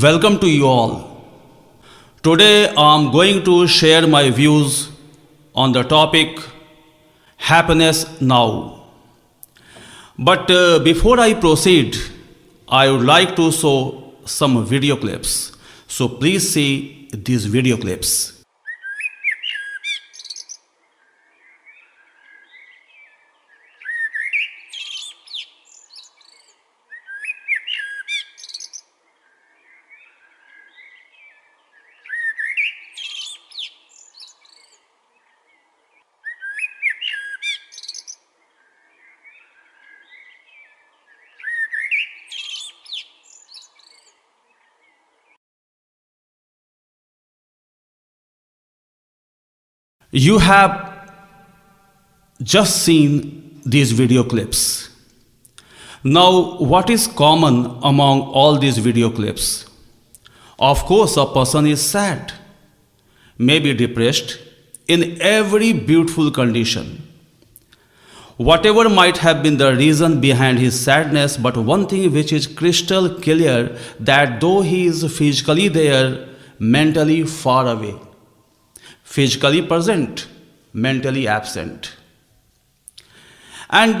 Welcome to you all. Today I am going to share my views on the topic happiness now. But before I proceed, I would like to show some video clips. So please see these video clips. You have just seen these video clips. Now, what is common among all these video clips? Of course, a person is sad, maybe depressed, in every beautiful condition. Whatever might have been the reason behind his sadness, but one thing which is crystal clear that though he is physically there, mentally far away. Physically present, mentally absent. And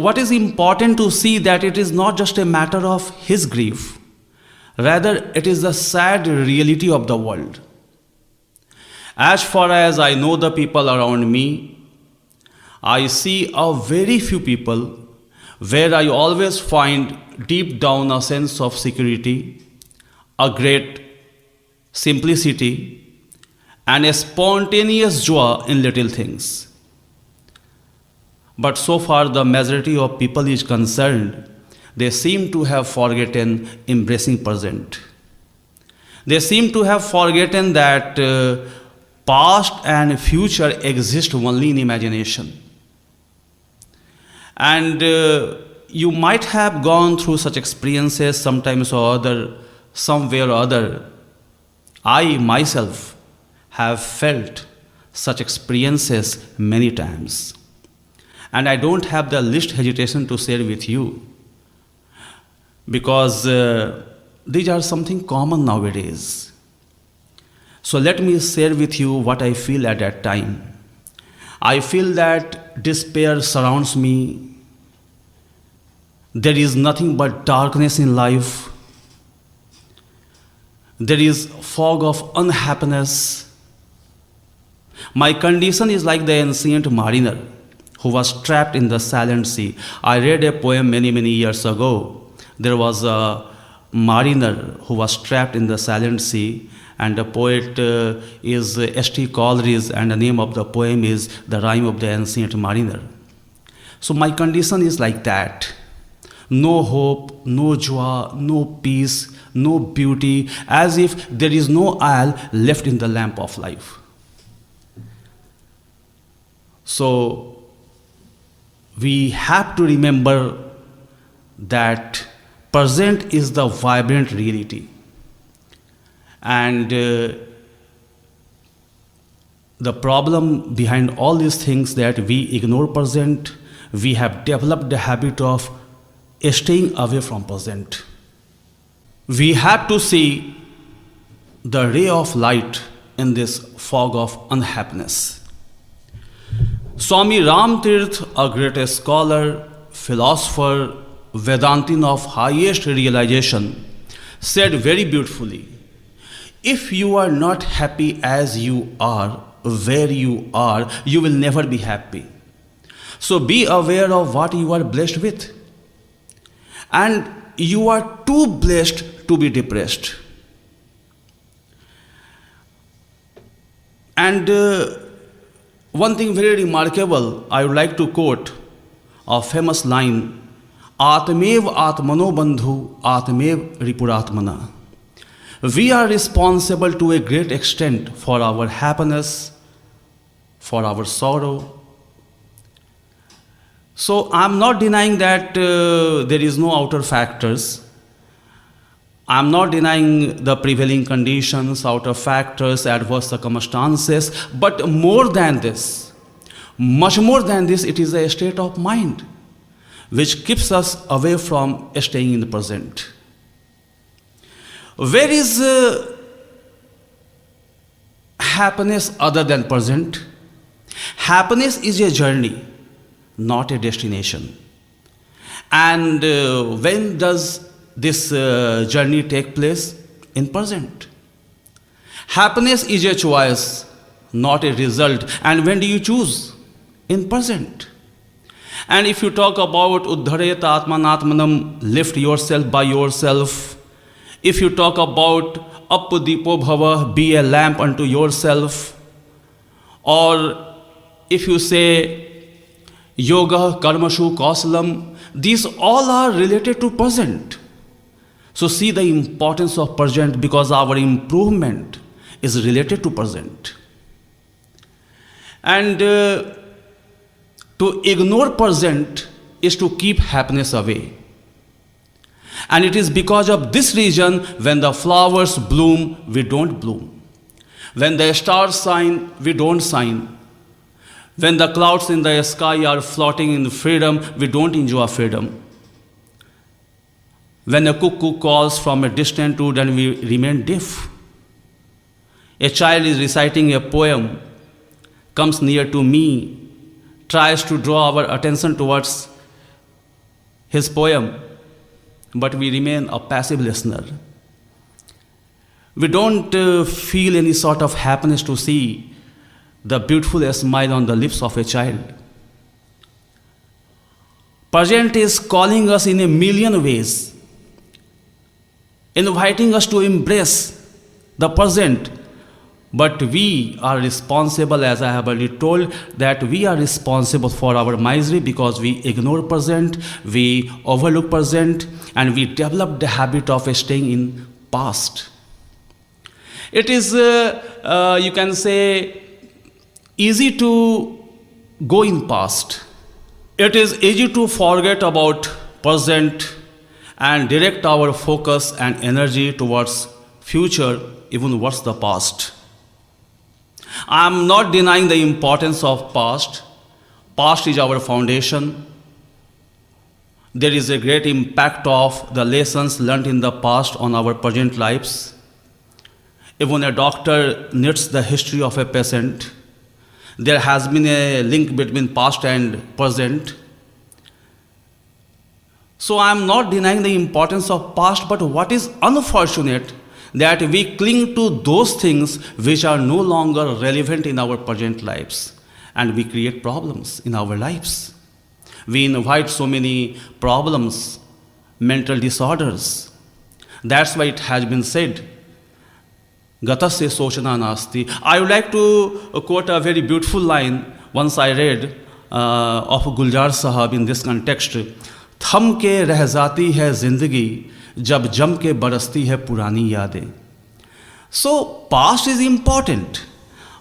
what is important to see that it is not just a matter of his grief, rather it is the sad reality of the world. As far as I know the people around me, I see a very few people where I always find deep down a sense of security, a great simplicity, and a spontaneous joy in little things. But so far the majority of people is concerned, they seem to have forgotten embracing present. They seem to have forgotten that past and future exist only in imagination. And you might have gone through such experiences sometimes or other, somewhere or other. I myself have felt such experiences many times. And I don't have the least hesitation to share with you because these are something common nowadays. So let me share with you what I feel at that time. I feel that despair surrounds me. There is nothing but darkness in life. There is fog of unhappiness. My condition is like the ancient mariner who was trapped in the silent sea. I read a poem many years ago. There was a mariner who was trapped in the silent sea, and the poet is S.T. Coleridge, and the name of the poem is The Rime of the Ancient Mariner. So my condition is like that. No hope, no joy, no peace, no beauty, as if there is no oil left in the lamp of life. So we have to remember that present is the vibrant reality. And the problem behind all these things that we ignore present, we have developed the habit of staying away from present. We have to see the ray of light in this fog of unhappiness. Swami Ramtirth, a great scholar, philosopher, Vedantin of highest realization, said very beautifully, if you are not happy as you are, where you are, you will never be happy. So be aware of what you are blessed with. And you are too blessed to be depressed. And one thing very remarkable, I would like to quote a famous line, Atmev Atmano Bandhu Atmev Ripuratmana. We are responsible to a great extent for our happiness, for our sorrow. So I'm not denying that there is no outer factors. I'm not denying the prevailing conditions, outer factors, adverse circumstances, but more than this, much more than this, it is a state of mind which keeps us away from staying in the present. Where is happiness other than present? Happiness is a journey, not a destination. And when does this journey take place? In present. Happiness is a choice, not a result. And when do you choose? In present. And if you talk about Uddharet Atmanatmanam, lift yourself by yourself. If you talk about Apadipo Bhava, be a lamp unto yourself. Or if you say Yoga Karmashu Kausalam, these all are related to present. So see the importance of present, because our improvement is related to present. And to ignore present is to keep happiness away. And it is because of this reason when the flowers bloom, we don't bloom. When the stars shine, we don't shine. When the clouds in the sky are floating in freedom, we don't enjoy freedom. When a cuckoo calls from a distant wood, and we remain deaf. A child is reciting a poem, comes near to me, tries to draw our attention towards his poem, but we remain a passive listener. We don't feel any sort of happiness to see the beautiful smile on the lips of a child. Present is calling us in a million ways, inviting us to embrace the present. But we are responsible, as I have already told, that we are responsible for our misery because we ignore present, we overlook present, and we develop the habit of staying in past. It is, you can say, easy to go in past. It is easy to forget about present and direct our focus and energy towards future, even worse the past. I am not denying the importance of past. Past is our foundation. There is a great impact of the lessons learned in the past on our present lives. Even a doctor knits the history of a patient. There has been a link between past and present. So I am not denying the importance of past, but what is unfortunate that we cling to those things which are no longer relevant in our present lives, and we create problems in our lives. We invite so many problems, mental disorders. That's why it has been said, Gatasya sochana nasti. I would like to quote a very beautiful line once I read of Guljar Sahab in this context. थम के रह जाती है जिंदगी जब जम के बरसती है पुरानी यादें. So past is important,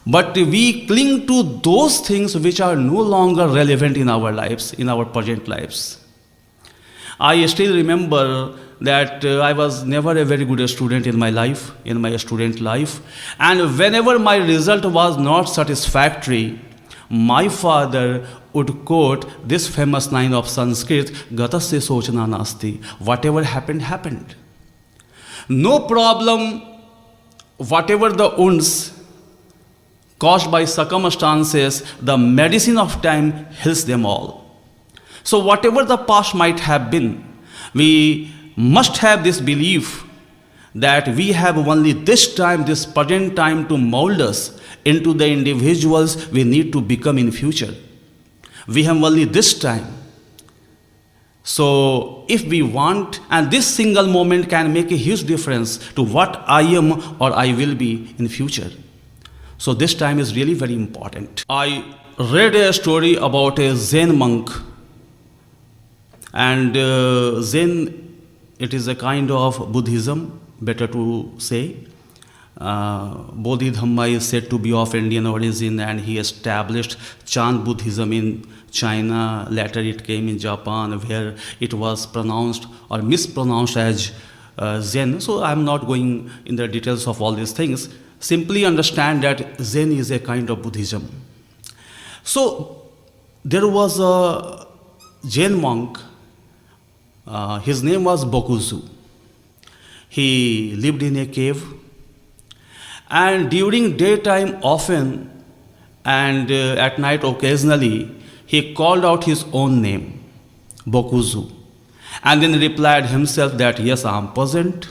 but we cling to those things which are no longer relevant in our lives, in our present lives. I still remember that I was never a very good student in my life, in my student life, and whenever my result was not satisfactory, my father would quote this famous line of Sanskrit, Gatasya sochana nasti. Whatever happened, happened. No problem, whatever the wounds caused by circumstances, the medicine of time heals them all. So whatever the past might have been, we must have this belief that we have only this time, this present time, to mold us into the individuals we need to become in future. We have only this time. So if we want, and this single moment can make a huge difference to what I am or I will be in future. So this time is really very important. I read a story about a Zen monk, and Zen, it is a kind of Buddhism, better to say. Bodhidhamma is said to be of Indian origin, and he established Chan Buddhism in China. Later it came in Japan, where it was pronounced or mispronounced as Zen. So I am not going in the details of all these things. Simply understand that Zen is a kind of Buddhism. So there was a Jain monk. His name was Bokuzu. He lived in a cave, and during daytime often, and at night occasionally, he called out his own name, Bokuzu, and then replied himself that yes, I am present.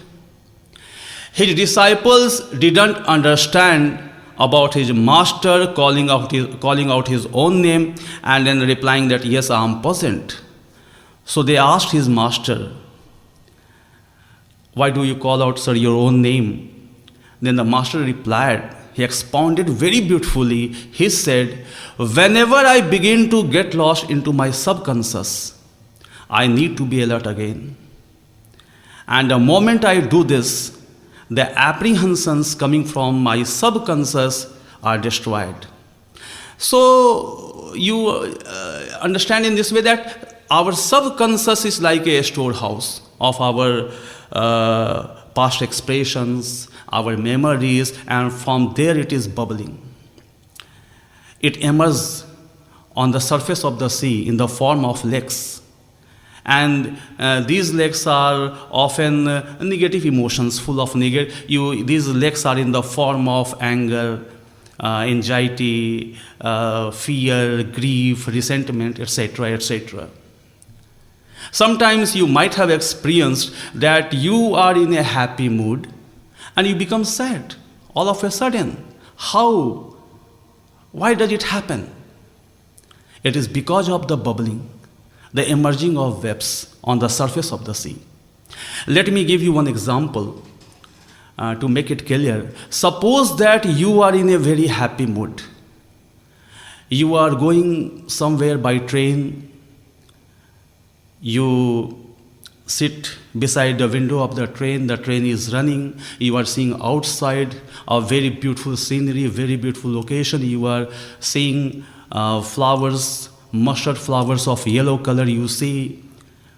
His disciples didn't understand about his master calling out his own name and then replying that yes, I am present. So they asked his master, why do you call out, sir, your own name? Then the master replied, he expounded very beautifully. He said, whenever I begin to get lost into my subconscious, I need to be alert again. And the moment I do this, the apprehensions coming from my subconscious are destroyed. So you understand in this way that our subconscious is like a storehouse of our past expressions, our memories, and from there it is bubbling. It emerges on the surface of the sea in the form of lakes. And these lakes are often negative emotions, full of these lakes are in the form of anger, anxiety, fear, grief, resentment, etc., etc. Sometimes you might have experienced that you are in a happy mood and you become sad all of a sudden. How? Why does it happen? It is because of the bubbling, the emerging of waves on the surface of the sea. Let me give you one example to make it clear. Suppose that you are in a very happy mood. You are going somewhere by train. You sit beside the window of the train is running, you are seeing outside a very beautiful scenery, very beautiful location, you are seeing flowers, mustard flowers of yellow color, you see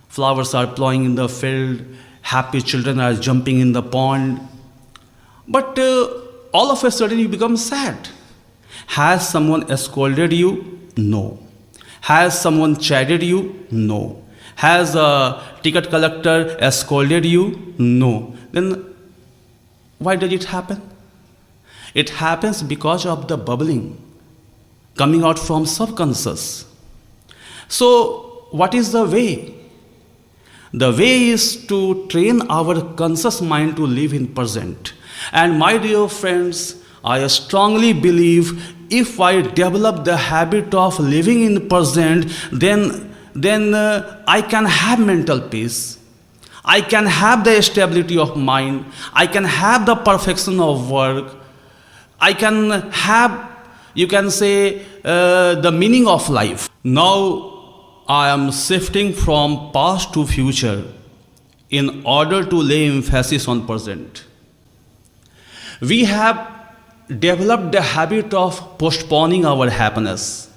flowers are plowing in the field, happy children are jumping in the pond, but all of a sudden you become sad. Has someone scolded you? No. Has someone chided you? No. Has a ticket collector scolded you? No. Then why did it happen? It happens because of the bubbling coming out from subconscious. So what is the way? The way is to train our conscious mind to live in present. And my dear friends, I strongly believe if I develop the habit of living in present, then I can have mental peace. I can have the stability of mind. I can have the perfection of work. I can have, you can say, the meaning of life. Now I am shifting from past to future in order to lay emphasis on present. We have developed the habit of postponing our happiness.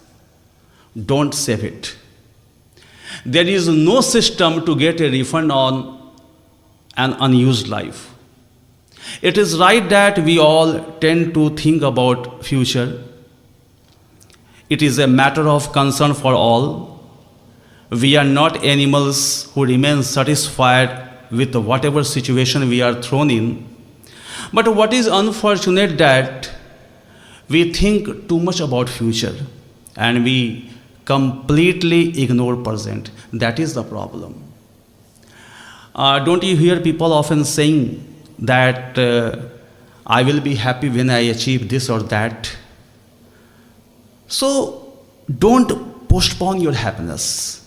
Don't save it. There is no system to get a refund on an unused life. It is right that we all tend to think about future. It is a matter of concern for all. We are not animals who remain satisfied with whatever situation we are thrown in. But what is unfortunate that we think too much about future and we completely ignore present. That is the problem. Don't you hear people often saying that I will be happy when I achieve this or that? So don't postpone your happiness.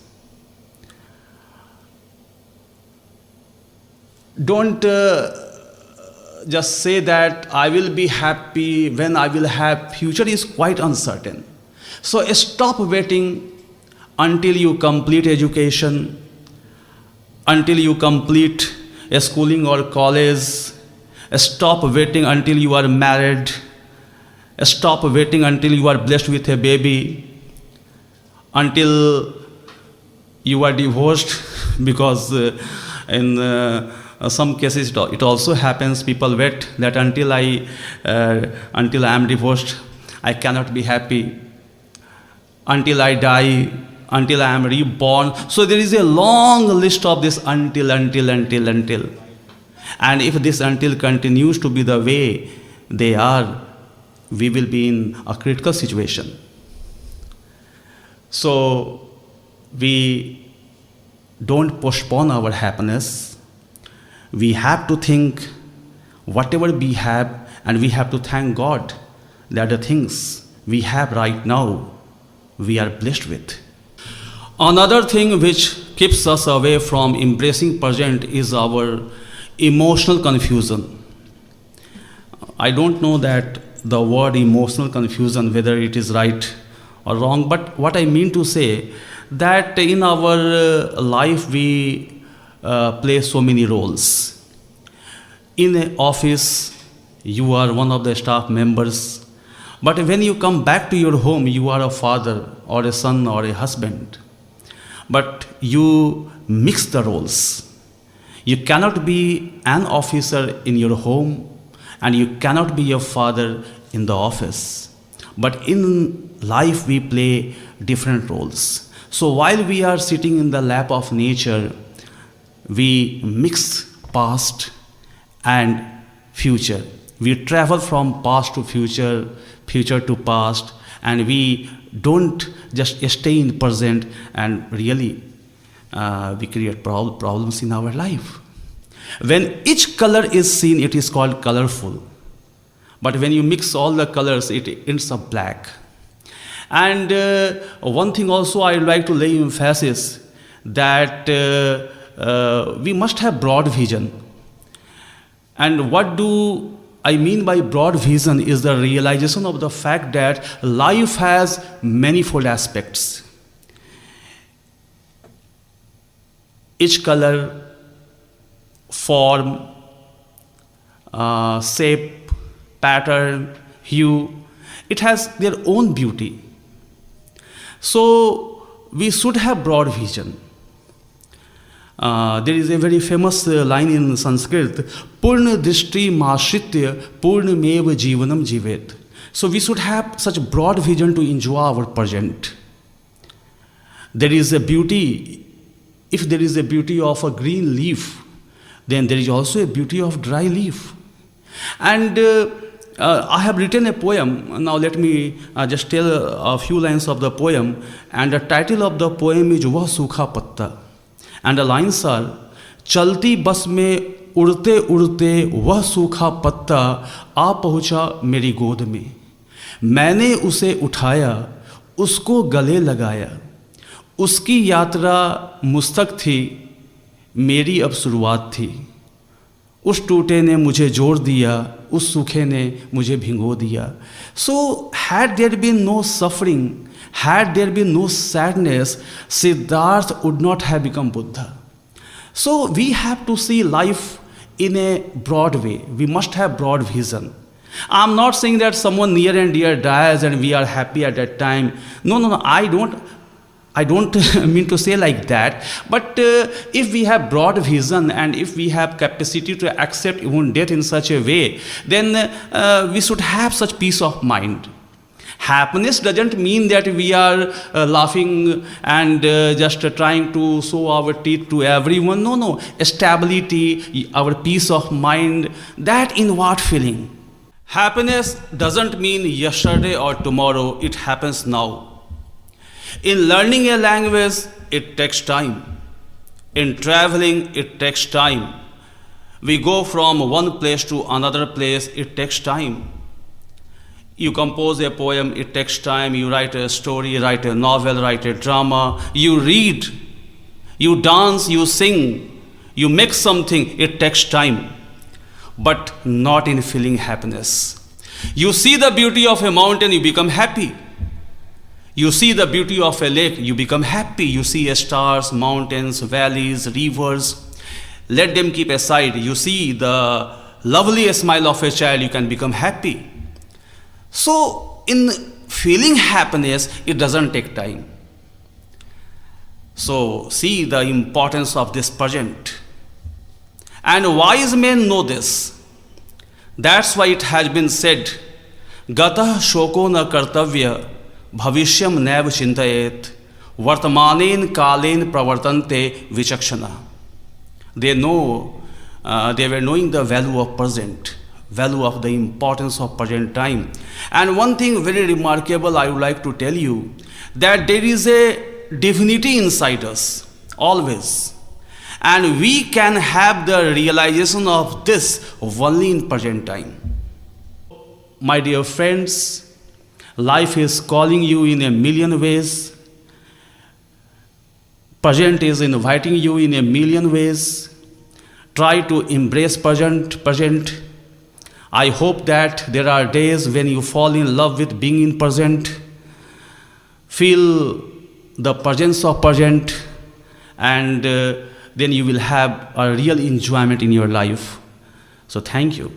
Don't just say that I will be happy when I will have. Future is quite uncertain. So stop waiting until you complete education, until you complete a schooling or college. Stop waiting until you are married. Stop waiting until you are blessed with a baby, until you are divorced, because in some cases it also happens. People wait that until I am divorced, I cannot be happy. Until I die, until I am reborn. So there is a long list of this until. And if this until continues to be the way they are, we will be in a critical situation. So we don't postpone our happiness. We have to think whatever we have, and we have to thank God that the things we have right now, we are blessed with. Another thing which keeps us away from embracing present is our emotional confusion. I don't know that the word emotional confusion, whether it is right or wrong, but what I mean to say, that in our life we play so many roles. In an office, you are one of the staff members, but when you come back to your home, you are a father or a son or a husband. But you mix the roles. You cannot be an officer in your home, and you cannot be a father in the office. But in life, we play different roles. So while we are sitting in the lap of nature, we mix past and future. We travel from past to future, future to past, and we don't just stay in present, and really we create problems in our life. When each color is seen, it is called colorful. But when you mix all the colors, it ends up black. And one thing also I would like to lay emphasis, that we must have broad vision. And what do I mean by broad vision is the realization of the fact that life has manifold aspects. Each color, form, shape, pattern, hue, it has their own beauty. So we should have broad vision. There is a very famous line in Sanskrit, Purna Drishti Mashritya Purnamev Jivanam Jivet. So we should have such broad vision to enjoy our present. There is a beauty, if there is a beauty of a green leaf, then there is also a beauty of dry leaf. And I have written a poem. Now let me just tell a few lines of the poem. And the title of the poem is Vah Sukha Patta. And the lines are, चलती बस में उड़ते उड़ते वह सूखा पत्ता आ पहुँचा मेरी गोद में, मैंने उसे उठाया उसको गले लगाया, उसकी यात्रा मुस्तक थी मेरी अब शुरुआत थी, उस टूटे ने मुझे जोड़ दिया उस सूखे ने मुझे भिगो दिया. So had there been no suffering, had there been no sadness, Siddhartha would not have become Buddha. So we have to see life in a broad way. We must have broad vision. I'm not saying that someone near and dear dies and we are happy at that time. No, I don't mean to say like that. But if we have broad vision and if we have capacity to accept even death in such a way, then we should have such peace of mind. Happiness doesn't mean that we are laughing and just trying to show our teeth to everyone. No. Stability, our peace of mind, that inward feeling. Happiness doesn't mean yesterday or tomorrow, it happens now. In learning a language, it takes time. In traveling, it takes time. We go from one place to another place, it takes time. You compose a poem, it takes time. You write a story, write a novel, write a drama. You read, you dance, you sing, you make something, it takes time. But not in feeling happiness. You see the beauty of a mountain, you become happy. You see the beauty of a lake, you become happy. You see stars, mountains, valleys, rivers. Let them keep aside. You see the lovely smile of a child, you can become happy. So in feeling happiness, it doesn't take time. So see the importance of this present. And wise men know this. That's why it has been said, Gatah shoko na kartavya bhavishyam naiv chintayet vartamanen kalen pravartante vichakshana. They know they were knowing the value of present, value of the importance of present time. And one thing very remarkable I would like to tell you, that there is a divinity inside us always, and we can have the realization of this only in present time. My dear friends, life is calling you in a million ways. Present is inviting you in a million ways. Try to embrace present. I hope that there are days when you fall in love with being in present. Feel the presence of present, and then you will have a real enjoyment in your life. So thank you.